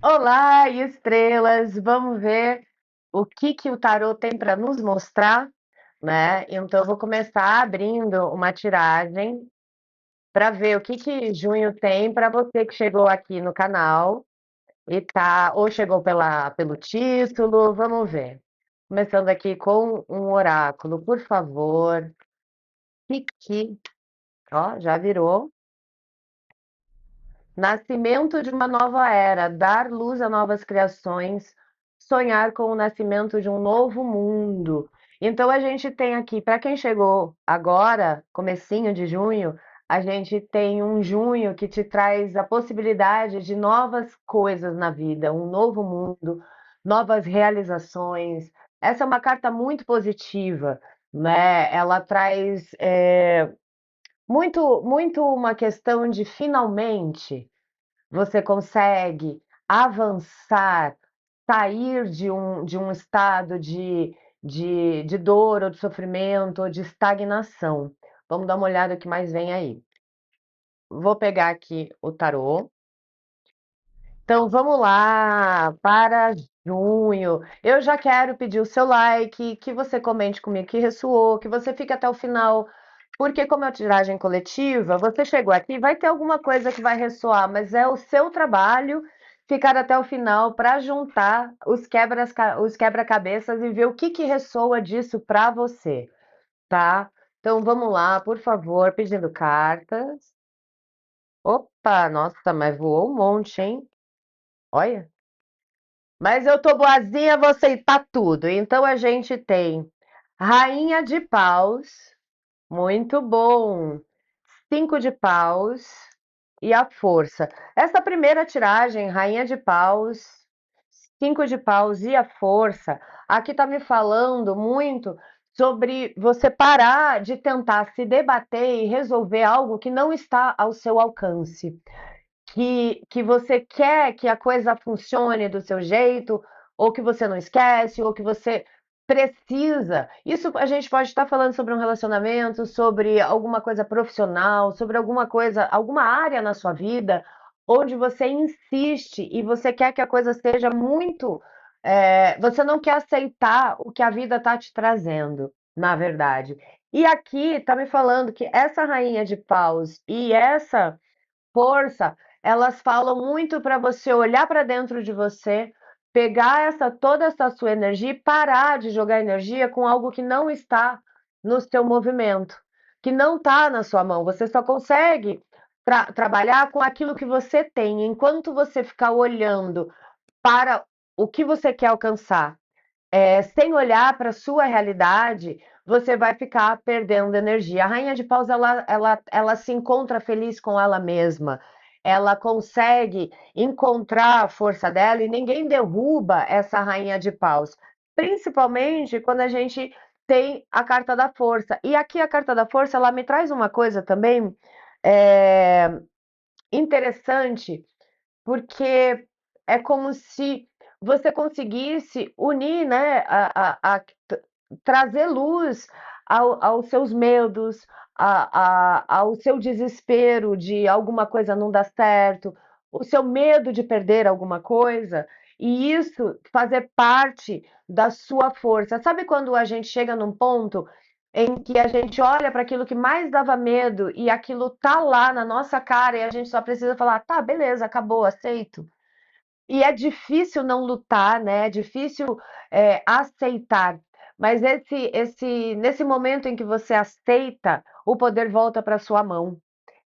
Olá, estrelas! Vamos ver o que o tarô tem para nos mostrar, né? Então, eu vou começar abrindo uma tiragem para ver o que junho tem para você que chegou aqui no canal e tá, ou chegou pelo título. Vamos ver. Começando aqui com um oráculo, por favor. Que, ó, já virou. Nascimento de uma nova era, dar luz a novas criações, sonhar com o nascimento de um novo mundo. Então a gente tem aqui, para quem chegou agora, comecinho de junho, a gente tem um junho que te traz a possibilidade de novas coisas na vida, um novo mundo, novas realizações. Essa é uma carta muito positiva, né? Ela traz muito uma questão de finalmente você consegue avançar, sair de um estado de dor ou de sofrimento ou de estagnação. Vamos dar uma olhada o que mais vem aí. Vou pegar aqui o tarô. Então vamos lá para junho. Eu já quero pedir o seu like, que você comente comigo que ressoou, que você fique até o final, porque como é uma tiragem coletiva, você chegou aqui, vai ter alguma coisa que vai ressoar, mas é o seu trabalho ficar até o final para juntar os quebra-cabeças e ver o que ressoa disso para você, tá? Então vamos lá, por favor, pedindo cartas. Opa, nossa, mas voou um monte, hein? Olha. Mas eu tô boazinha, vou aceitar tudo. Então a gente tem Rainha de Paus, muito bom. Cinco de Paus e a Força. Essa primeira tiragem, Rainha de Paus, Cinco de Paus e a Força, aqui tá me falando muito sobre você parar de tentar se debater e resolver algo que não está ao seu alcance, que você quer que a coisa funcione do seu jeito, ou que você não esquece, ou que você precisa. Isso a gente pode estar falando sobre um relacionamento, sobre alguma coisa profissional, sobre alguma coisa, alguma área na sua vida, onde você insiste e você quer que a coisa seja muito. Você não quer aceitar o que a vida está te trazendo, na verdade. E aqui está me falando que essa rainha de paus e essa força, elas falam muito para você olhar para dentro de você, pegar toda essa sua energia e parar de jogar energia com algo que não está no seu movimento, que não está na sua mão. Você só consegue trabalhar com aquilo que você tem. Enquanto você ficar olhando para o que você quer alcançar, sem olhar para a sua realidade, você vai ficar perdendo energia. A Rainha de Paus, ela se encontra feliz com ela mesma. Ela consegue encontrar a força dela e ninguém derruba essa Rainha de Paus. Principalmente quando a gente tem a carta da força. E aqui a carta da força, ela me traz uma coisa também é, interessante, porque é como se você conseguisse unir, né, trazer luz aos seus medos, ao seu desespero de alguma coisa não dar certo, o seu medo de perder alguma coisa, e isso fazer parte da sua força. Sabe quando a gente chega num ponto em que a gente olha para aquilo que mais dava medo e aquilo tá lá na nossa cara e a gente só precisa falar, tá, beleza, acabou, aceito. E é difícil não lutar, né? É difícil aceitar. Mas nesse momento em que você aceita, o poder volta para sua mão.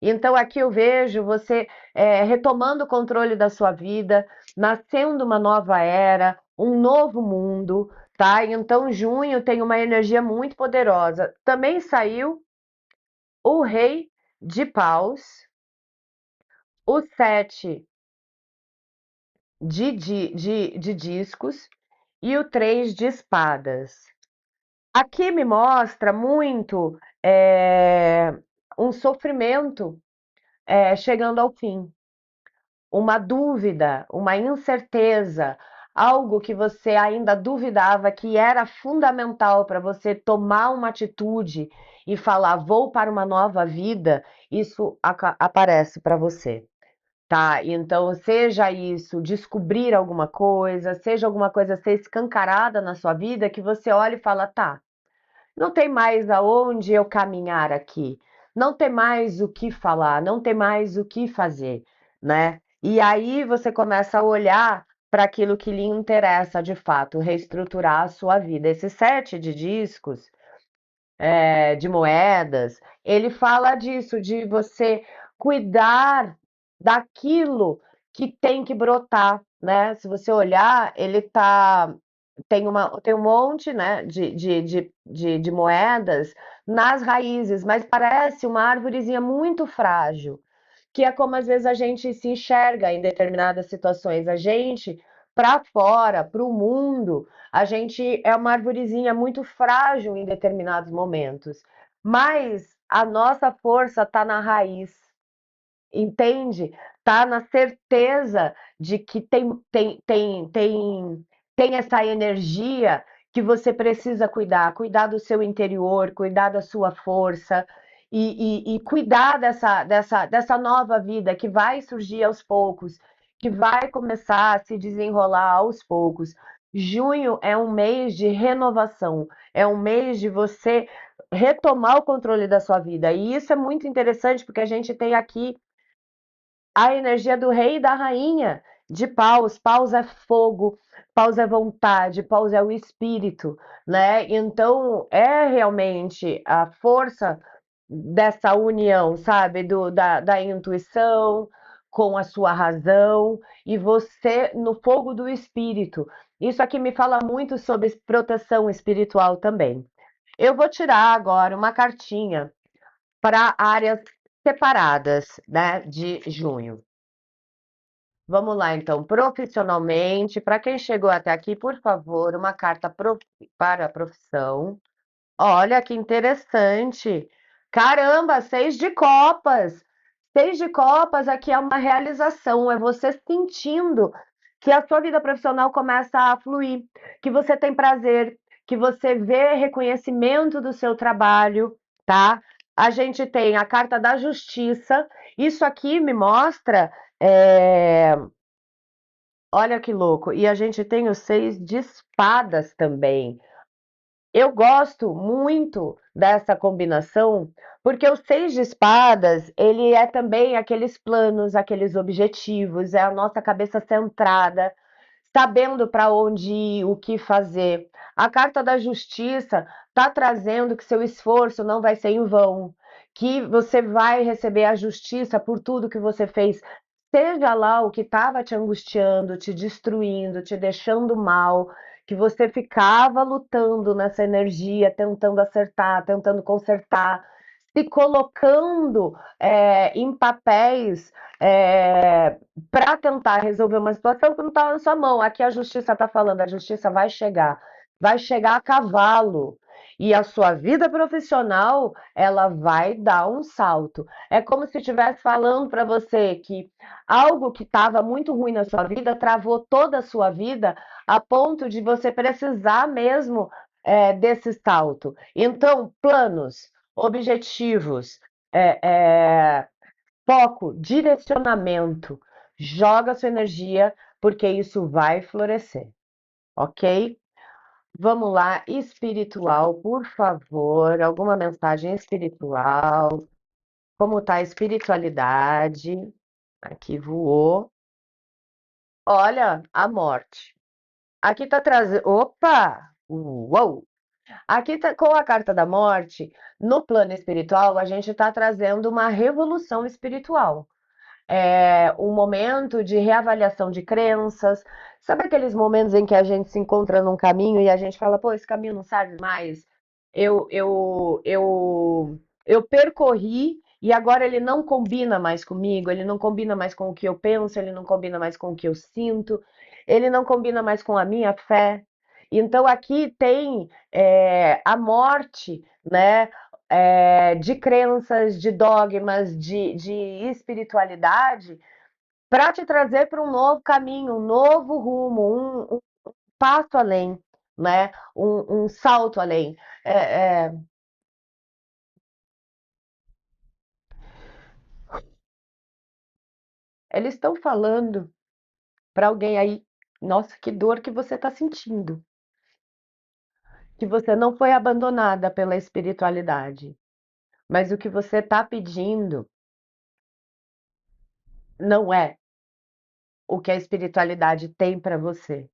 Então aqui eu vejo você retomando o controle da sua vida, nascendo uma nova era, um novo mundo, tá? Então junho tem uma energia muito poderosa. Também saiu o Rei de Paus, o Sete de discos e o Três de Espadas. Aqui me mostra muito um sofrimento chegando ao fim, uma dúvida, uma incerteza, algo que você ainda duvidava que era fundamental para você tomar uma atitude e falar, vou para uma nova vida, isso aparece para você. tá? Então, seja isso descobrir alguma coisa, seja alguma coisa ser escancarada na sua vida, que você olha e fala, tá, não tem mais aonde eu caminhar aqui, não tem mais o que falar, não tem mais o que fazer, né? E aí você começa a olhar para aquilo que lhe interessa de fato, reestruturar a sua vida. Esse set de discos de moedas, ele fala disso, de você cuidar daquilo que tem que brotar, né? Se você olhar, ele tem um monte, né, de moedas nas raízes, mas parece uma árvorezinha muito frágil, que é como às vezes a gente se enxerga em determinadas situações. A gente, para fora, para o mundo, a gente é uma arvorezinha muito frágil em determinados momentos, mas a nossa força está na raiz. Entende? Tá na certeza de que tem essa energia que você precisa cuidar, cuidar do seu interior, cuidar da sua força e cuidar dessa nova vida que vai surgir aos poucos, que vai começar a se desenrolar aos poucos. Junho é um mês de renovação, é um mês de você retomar o controle da sua vida. E isso é muito interessante porque a gente tem aqui a energia do rei e da rainha de paus. Paus é fogo, paus é vontade, paus é o espírito, né? Então é realmente a força dessa união, sabe? Da intuição com a sua razão e você no fogo do espírito. Isso aqui me fala muito sobre proteção espiritual também. Eu vou tirar agora uma cartinha para áreas separadas, né, de junho. Vamos lá, então, profissionalmente, para quem chegou até aqui, por favor, uma carta para a profissão. Olha que interessante. Caramba, 6 de copas. 6 de copas aqui é uma realização, é você sentindo que a sua vida profissional começa a fluir, que você tem prazer, que você vê reconhecimento do seu trabalho, tá? A gente tem a carta da justiça. Isso aqui me mostra. Olha que louco. E a gente tem o 6 de espadas também. Eu gosto muito dessa combinação, porque o 6 de espadas, ele é também aqueles planos, aqueles objetivos, é a nossa cabeça centrada, sabendo para onde ir, o que fazer. A carta da justiça está trazendo que seu esforço não vai ser em vão, que você vai receber a justiça por tudo que você fez. Seja lá o que estava te angustiando, te destruindo, te deixando mal, que você ficava lutando nessa energia, tentando acertar, tentando consertar, se colocando em papéis para tentar resolver uma situação que não estava na sua mão. Aqui a justiça está falando, a justiça vai chegar a cavalo. E a sua vida profissional, ela vai dar um salto. É como se estivesse falando para você que algo que estava muito ruim na sua vida travou toda a sua vida a ponto de você precisar mesmo desse salto. Então, planos, objetivos, é, é, foco, direcionamento, joga sua energia, porque isso vai florescer, ok? Vamos lá, espiritual, por favor, alguma mensagem espiritual, como está a espiritualidade? Aqui voou. Olha, a morte. Aqui está trazendo. Opa! Uou! Aqui tá, com a carta da morte, no plano espiritual, a gente está trazendo uma revolução espiritual. É um momento de reavaliação de crenças. Sabe aqueles momentos em que a gente se encontra num caminho e a gente fala, pô, esse caminho não serve mais? Eu percorri e agora ele não combina mais comigo, ele não combina mais com o que eu penso, ele não combina mais com o que eu sinto, ele não combina mais com a minha fé. Então aqui tem a morte, né? De crenças, de dogmas, de espiritualidade, para te trazer para um novo caminho, um novo rumo, um passo além, né? Um salto além. É, é, Eles estão falando para alguém aí, nossa, que dor que você está sentindo, que você não foi abandonada pela espiritualidade, mas o que você está pedindo não é o que a espiritualidade tem para você.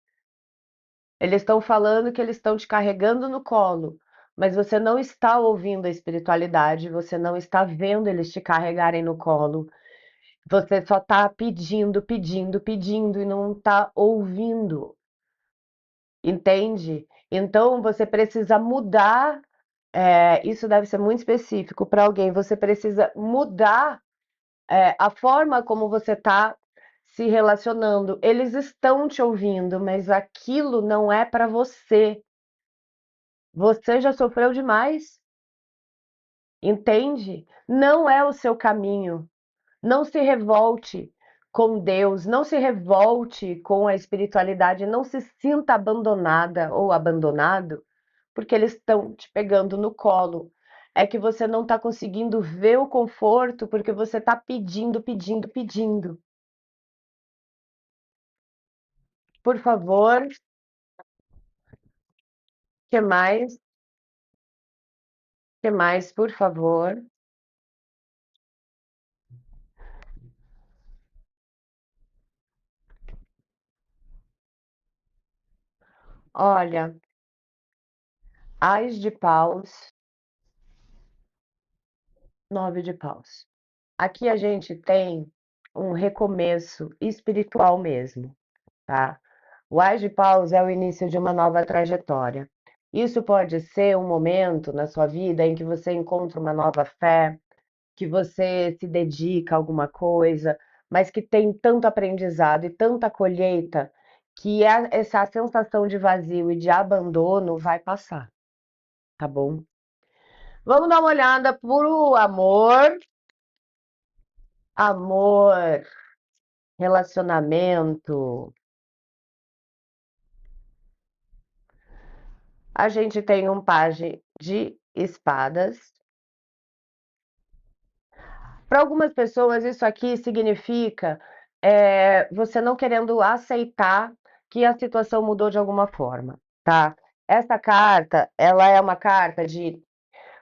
Eles estão falando que eles estão te carregando no colo, mas você não está ouvindo a espiritualidade, você não está vendo eles te carregarem no colo. Você só está pedindo, pedindo, pedindo e não está ouvindo, entende? Então você precisa mudar. Isso deve ser muito específico para alguém. Você precisa mudar, a forma como você está se relacionando. Eles estão te ouvindo, mas aquilo não é para você. Você já sofreu demais, entende? Não é o seu caminho. Não se revolte com Deus, não se revolte com a espiritualidade, não se sinta abandonada ou abandonado, porque eles estão te pegando no colo. É que você não está conseguindo ver o conforto porque você está pedindo, pedindo, pedindo. Por favor, que mais? Que mais, por favor? Olha, Ás de paus, nove de paus. Aqui a gente tem um recomeço espiritual mesmo, tá? O Ás de paus é o início de uma nova trajetória. Isso pode ser um momento na sua vida em que você encontra uma nova fé, que você se dedica a alguma coisa, mas que tem tanto aprendizado e tanta colheita que essa sensação de vazio e de abandono vai passar, tá bom? Vamos dar uma olhada pro amor, amor, relacionamento. A gente tem um pajem de espadas. Para algumas pessoas, isso aqui significa você não querendo aceitar que a situação mudou de alguma forma, tá? Essa carta, ela é uma carta de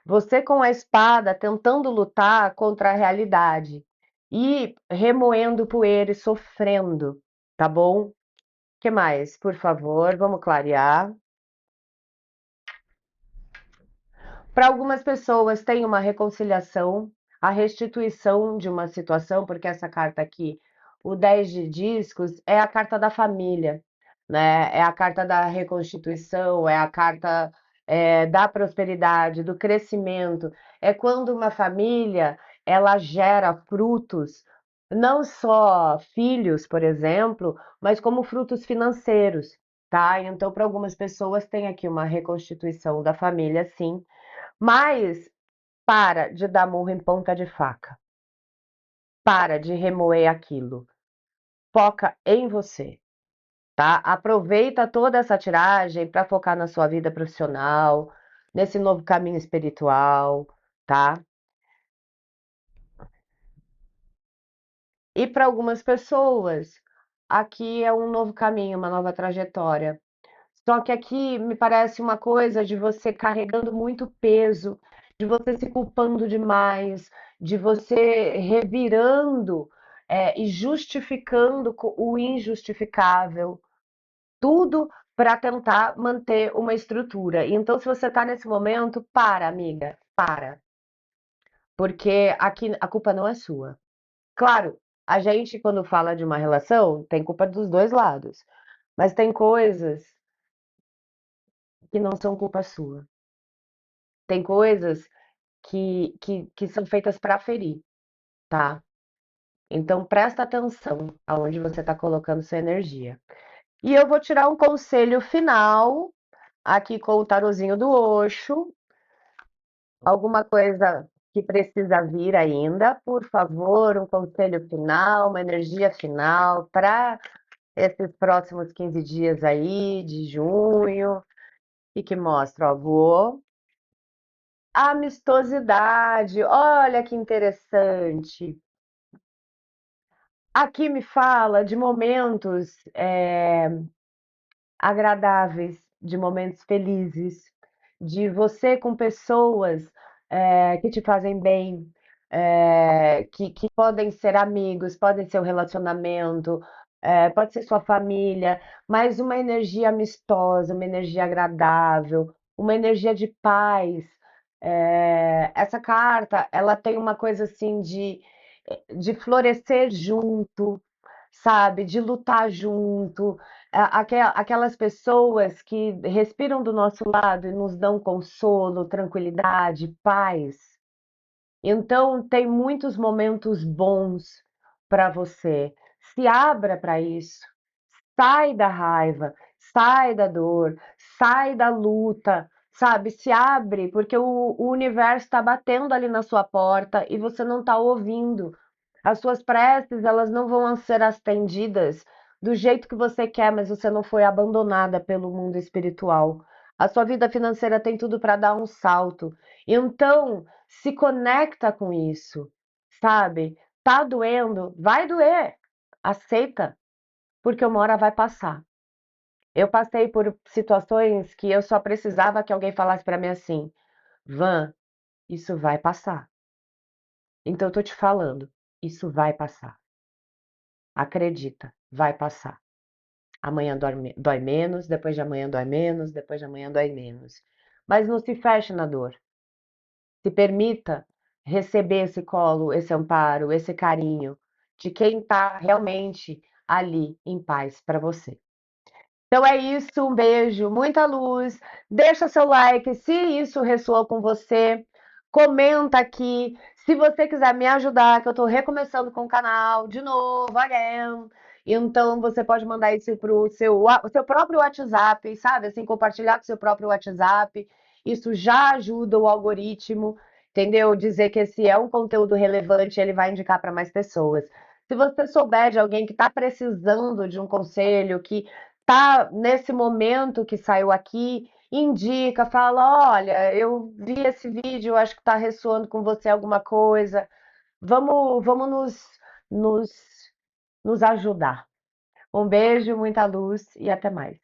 você com a espada tentando lutar contra a realidade e remoendo poeira e sofrendo, tá bom? Que mais? Por favor, vamos clarear. Para algumas pessoas tem uma reconciliação, a restituição de uma situação, porque essa carta aqui, o 10 de discos, é a carta da família, né? É a carta da reconstituição, é a carta da prosperidade, do crescimento. É quando uma família ela gera frutos, não só filhos, por exemplo, mas como frutos financeiros, tá? Então, para algumas pessoas tem aqui uma reconstituição da família, sim, mas para de dar murro em ponta de faca. Para de remoer aquilo. Foca em você, tá? Aproveita toda essa tiragem para focar na sua vida profissional, nesse novo caminho espiritual, tá? E para algumas pessoas, aqui é um novo caminho, uma nova trajetória. Só que aqui me parece uma coisa de você carregando muito peso, de você se culpando demais, de você revirando, e justificando o injustificável, tudo para tentar manter uma estrutura. Então, se você está nesse momento, para, amiga, para, porque aqui a culpa não é sua. Claro, a gente, quando fala de uma relação, tem culpa dos dois lados, mas tem coisas que não são culpa sua. Tem coisas que são feitas para ferir, tá? Então presta atenção aonde você está colocando sua energia. E eu vou tirar um conselho final aqui com o tarozinho do Osho. Alguma coisa que precisa vir ainda, por favor, um conselho final, uma energia final para esses próximos 15 dias aí de junho e que mostra, ó, vou amistosidade. Olha que interessante. Aqui me fala de momentos agradáveis, de momentos felizes, de você com pessoas que te fazem bem, que podem ser amigos, podem ser um relacionamento, pode ser sua família, mas uma energia amistosa, uma energia agradável, uma energia de paz. Essa carta, ela tem uma coisa assim de florescer junto, sabe? De lutar junto. Aquelas pessoas que respiram do nosso lado e nos dão consolo, tranquilidade, paz. Então, tem muitos momentos bons para você. Se abra para isso. Sai da raiva, sai da dor, sai da luta, sabe? Se abre, porque o universo está batendo ali na sua porta e você não está ouvindo. As suas preces, elas não vão ser atendidas do jeito que você quer, mas você não foi abandonada pelo mundo espiritual. A sua vida financeira tem tudo para dar um salto. Então, se conecta com isso, sabe? Tá doendo? Vai doer. Aceita, porque uma hora vai passar. Eu passei por situações que eu só precisava que alguém falasse para mim assim: Van, isso vai passar. Então eu tô te falando, isso vai passar. Acredita, vai passar. Amanhã dói menos, depois de amanhã dói menos, depois de amanhã dói menos. Mas não se feche na dor. Se permita receber esse colo, esse amparo, esse carinho de quem está realmente ali em paz para você. Então é isso, um beijo, muita luz. Deixa seu like se isso ressoou com você. Comenta aqui. Se você quiser me ajudar, que eu estou recomeçando com o canal de novo, again. Então você pode mandar isso para o seu próprio WhatsApp, sabe? Assim, compartilhar com o seu próprio WhatsApp. Isso já ajuda o algoritmo, entendeu? Dizer que esse é um conteúdo relevante, ele vai indicar para mais pessoas. Se você souber de alguém que está precisando de um conselho, que tá nesse momento que saiu aqui, indica, fala, olha, eu vi esse vídeo, acho que está ressoando com você alguma coisa. Vamos nos ajudar. Um beijo, muita luz e até mais.